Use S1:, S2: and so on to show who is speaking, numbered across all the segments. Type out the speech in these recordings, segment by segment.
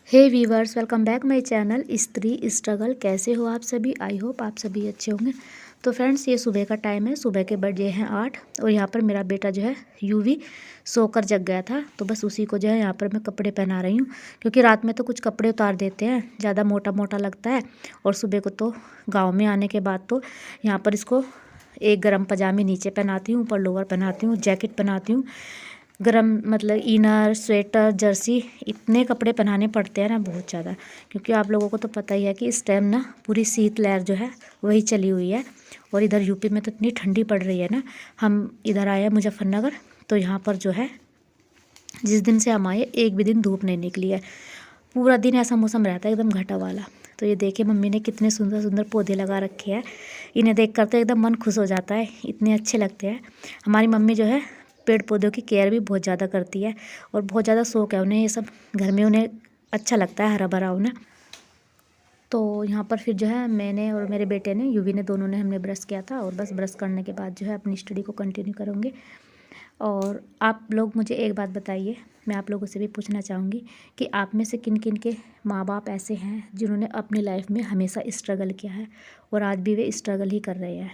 S1: Hey viewers, welcome back my channel Stree struggle. कैसे हो आप सभी? आई होप आप सभी अच्छे होंगे। तो फ्रेंड्स, ये सुबह का टाइम है, सुबह के बजे हैं 8 और यहाँ पर मेरा बेटा जो है यूवी सोकर जग गया था। तो बस उसी को जो है यहाँ पर मैं कपड़े पहना रही हूँ, क्योंकि रात में तो कुछ कपड़े उतार देते हैं, ज़्यादा मोटा मोटा लगता है। और सुबह को तो गाँव में आने के बाद तो यहाँ पर इसको एक गर्म पजामी नीचे पहनाती हूँ, ऊपर लोअर पहनाती हूँ, जैकेट पहनाती हूँ, गरम मतलब इनर, स्वेटर, जर्सी, इतने कपड़े पहनाने पड़ते हैं ना, बहुत ज़्यादा। क्योंकि आप लोगों को तो पता ही है कि इस टाइम ना पूरी शीत लहर जो है वही चली हुई है। और इधर यूपी में तो इतनी ठंडी पड़ रही है ना। हम इधर आए हैं मुजफ्फरनगर, तो यहाँ पर जो है जिस दिन से हम आए एक भी दिन धूप नहीं निकली है। पूरा दिन ऐसा मौसम रहता है एकदम घटा वाला। तो ये देखिए मम्मी ने कितने सुंदर सुंदर पौधे लगा रखे हैं। इन्हें देख कर तो एकदम मन खुश हो जाता है, इतने अच्छे लगते हैं। हमारी मम्मी जो है पेड़ पौधों की केयर भी बहुत ज़्यादा करती है और बहुत ज़्यादा शौक है उन्हें, ये सब घर में उन्हें अच्छा लगता है, हरा भरा उन्हें। तो यहाँ पर फिर जो है मैंने और मेरे बेटे ने, यूवी ने, दोनों ने हमने ब्रश किया था और बस ब्रश करने के बाद जो है अपनी स्टडी को कंटिन्यू करूँगी। और आप लोग मुझे एक बात बताइए, मैं आप लोगों से भी पूछना चाहूँगी कि आप में से किन किन के माँ बाप ऐसे हैं जिन्होंने अपनी लाइफ में हमेशा स्ट्रगल किया है और आज भी वे स्ट्रगल ही कर रहे हैं।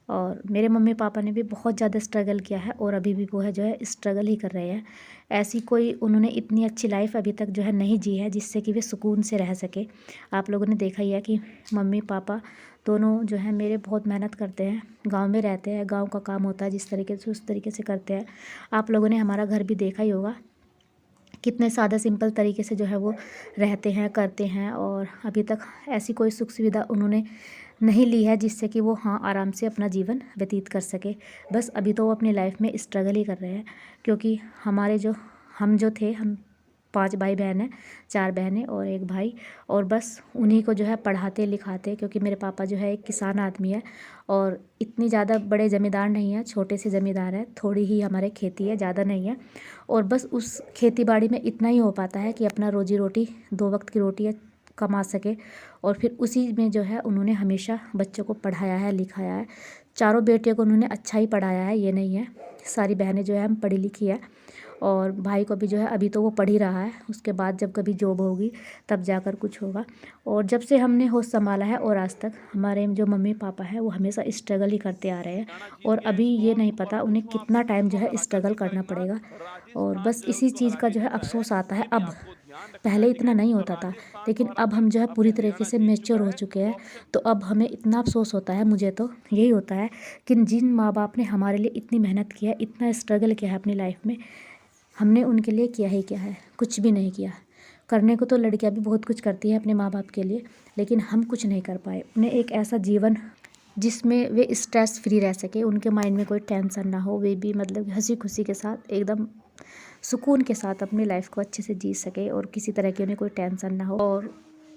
S1: और मेरे मम्मी पापा ने भी बहुत ज़्यादा स्ट्रगल किया है और अभी भी वो है जो है स्ट्रगल ही कर रहे हैं। ऐसी कोई उन्होंने इतनी अच्छी लाइफ अभी तक जो है नहीं जी है जिससे कि वे सुकून से रह सके। आप लोगों ने देखा ही है कि मम्मी पापा दोनों जो है मेरे बहुत मेहनत करते हैं, गांव में रहते हैं, गांव का काम होता है जिस तरीके से उस तरीके से करते हैं। आप लोगों ने हमारा घर भी देखा ही होगा, कितने सादा सिंपल तरीके से जो है वो रहते हैं, करते हैं। और अभी तक ऐसी कोई सुख सुविधा उन्होंने नहीं ली है जिससे कि वो आराम से अपना जीवन व्यतीत कर सके। बस अभी तो वो अपनी लाइफ में स्ट्रगल ही कर रहे हैं, क्योंकि हम जो थे, हम 5 भाई बहन हैं, 4 बहनें और 1 भाई। और बस उन्हीं को जो है पढ़ाते लिखाते, क्योंकि मेरे पापा जो है एक किसान आदमी है और इतनी ज़्यादा बड़े ज़मींदार नहीं है, छोटे से ज़मींदार है, थोड़ी ही हमारे खेती है, ज़्यादा नहीं है। और बस उस खेती बाड़ी में इतना ही हो पाता है कि अपना रोजी रोटी, 2 वक्त की रोटी कमा सके। और फिर उसी में जो है उन्होंने हमेशा बच्चों को पढ़ाया है, लिखाया है। चारों बेटियों को उन्होंने अच्छा ही पढ़ाया है, ये नहीं है। सारी बहनें जो है हम पढ़ी लिखी है और भाई को भी जो है अभी तो वो पढ़ ही रहा है, उसके बाद जब कभी जॉब होगी तब जाकर कुछ होगा। और जब से हमने होश संभाला है और आज तक हमारे जो मम्मी पापा है वो हमेशा स्ट्रगल ही करते आ रहे हैं। और अभी ये नहीं पता उन्हें कितना टाइम जो है स्ट्रगल करना पड़ेगा। और बस इसी चीज़ का जो है अफसोस आता है अब। पहले इतना नहीं होता था, लेकिन अब हम जो है पूरी तरीके से मैच्योर हो चुके हैं। तो अब हमें इतना अफसोस होता है, मुझे तो यही होता है कि जिन माँ बाप ने हमारे लिए इतनी मेहनत की है, इतना स्ट्रगल किया है अपनी लाइफ में, हमने उनके लिए किया ही क्या है? कुछ भी नहीं किया। करने को तो लड़कियां भी बहुत कुछ करती हैं अपने माँ बाप के लिए, लेकिन हम कुछ नहीं कर पाए। उन्हें एक ऐसा जीवन जिसमें वे स्ट्रेस फ्री रह सके, उनके माइंड में कोई टेंशन ना हो, वे भी मतलब हंसी खुशी के साथ एकदम सुकून के साथ अपनी लाइफ को अच्छे से जी सके और किसी तरह की उन्हें कोई टेंशन ना हो। और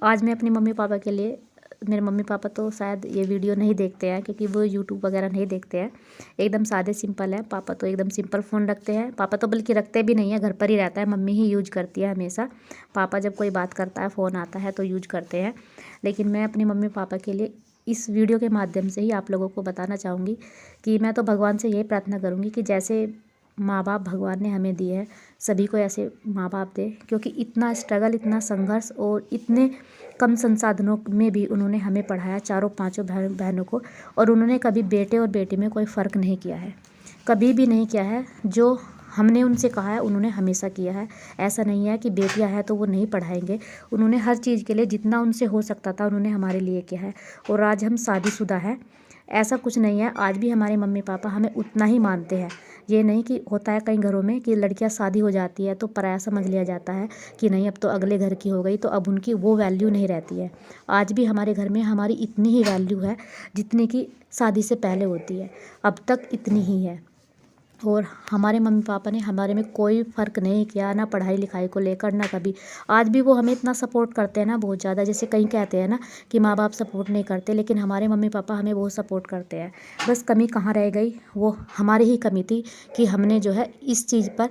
S1: आज मैं अपने मम्मी पापा के लिए, मेरे मम्मी पापा तो शायद ये वीडियो नहीं देखते हैं क्योंकि वो यूट्यूब वगैरह नहीं देखते हैं, एकदम सादे सिंपल है। पापा तो एकदम सिंपल फ़ोन रखते हैं, पापा तो बल्कि रखते भी नहीं है, घर पर ही रहता है, मम्मी ही यूज करती है हमेशा। पापा जब कोई बात करता है, फ़ोन आता है तो यूज करते हैं। लेकिन मैं अपने मम्मी पापा के लिए इस वीडियो के माध्यम से ही आप लोगों को बताना चाहूँगी कि मैं तो भगवान से यही प्रार्थना करूँगी कि जैसे माँ बाप भगवान ने हमें दिए हैं, सभी को ऐसे माँ बाप दे। क्योंकि इतना स्ट्रगल, इतना संघर्ष और इतने कम संसाधनों में भी उन्होंने हमें पढ़ाया, चारों पांचों बहनों को। और उन्होंने कभी बेटे और बेटी में कोई फ़र्क नहीं किया है, कभी भी नहीं किया है। जो हमने उनसे कहा है उन्होंने हमेशा किया है। ऐसा नहीं है कि बेटियां हैं तो वो नहीं पढ़ाएंगे, उन्होंने हर चीज़ के लिए जितना उनसे हो सकता था उन्होंने हमारे लिए किया है। और आज हम शादीशुदा हैं, ऐसा कुछ नहीं है, आज भी हमारे मम्मी पापा हमें उतना ही मानते हैं। ये नहीं कि होता है कई घरों में कि लड़कियां शादी हो जाती है तो पराया समझ लिया जाता है कि नहीं अब तो अगले घर की हो गई, तो अब उनकी वो वैल्यू नहीं रहती है। आज भी हमारे घर में हमारी इतनी ही वैल्यू है जितनी कि शादी से पहले होती है, अब तक इतनी ही है। और हमारे मम्मी पापा ने हमारे में कोई फ़र्क नहीं किया, ना पढ़ाई लिखाई को लेकर, ना कभी। आज भी वो हमें इतना सपोर्ट करते हैं ना, बहुत ज़्यादा। जैसे कई कहते हैं ना कि माँ बाप सपोर्ट नहीं करते, लेकिन हमारे मम्मी पापा हमें बहुत सपोर्ट करते हैं। बस कमी कहाँ रह गई, वो हमारी ही कमी थी कि हमने जो है इस चीज़ पर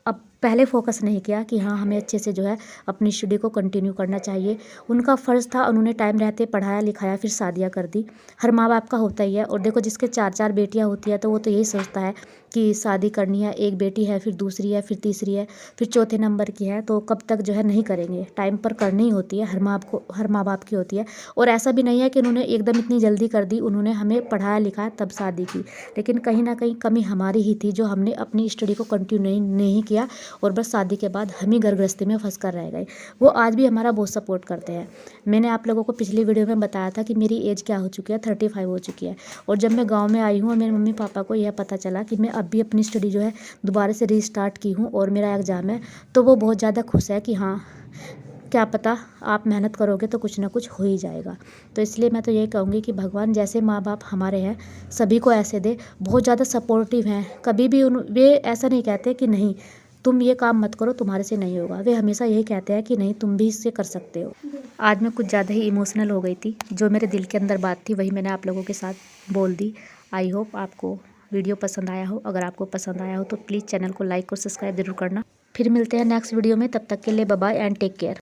S1: अब पहले फोकस नहीं किया कि हाँ हमें अच्छे से जो है अपनी स्टडी को कंटिन्यू करना चाहिए। उनका फ़र्ज़ था, उन्होंने टाइम रहते पढ़ाया लिखाया, फिर शादियाँ कर दी। हर माँ बाप का होता ही है। और देखो जिसके 4 4 बेटियाँ होती है तो वो तो यही सोचता है कि शादी करनी है, एक बेटी है, फिर दूसरी है, फिर तीसरी है, फिर चौथे नंबर की है, तो कब तक जो है नहीं करेंगे। टाइम पर करनी ही होती है, हर माँ बाप की होती है। और ऐसा भी नहीं है कि उन्होंने एकदम इतनी जल्दी कर दी, उन्होंने हमें पढ़ाया लिखाया तब शादी की, लेकिन कहीं ना कहीं कमी हमारी ही थी, जो हमने अपनी स्टडी को कंटिन्यू नहीं किया और बस शादी के बाद हम ही घर गृहस्थी में फंस कर रह गए। वो आज भी हमारा बहुत सपोर्ट करते हैं। मैंने आप लोगों को पिछली वीडियो में बताया था कि मेरी एज क्या हो चुकी है, 35 हो चुकी है। और जब मैं गाँव में आई हूँ और मेरे मम्मी पापा को यह पता चला कि मैं अब भी अपनी स्टडी जो है दोबारा से रीस्टार्ट की हूँ और मेरा एग्ज़ाम है, तो वो बहुत ज़्यादा खुश है कि हाँ, क्या पता आप मेहनत करोगे तो कुछ ना कुछ हो ही जाएगा। तो इसलिए मैं तो यही कहूँगी कि भगवान जैसे माँ बाप हमारे हैं सभी को ऐसे दे। बहुत ज़्यादा सपोर्टिव हैं, कभी भी वे ऐसा नहीं कहते कि नहीं तुम ये काम मत करो, तुम्हारे से नहीं होगा। वे हमेशा यही कहते हैं कि नहीं तुम भी इससे कर सकते हो। आज मैं कुछ ज़्यादा ही इमोशनल हो गई थी, जो मेरे दिल के अंदर बात थी वही मैंने आप लोगों के साथ बोल दी। आई होप आपको वीडियो पसंद आया हो। अगर आपको पसंद आया हो तो प्लीज़ चैनल को लाइक और सब्सक्राइब जरूर करना। फिर मिलते हैं नेक्स्ट वीडियो में, तब तक के लिए bye bye and take care.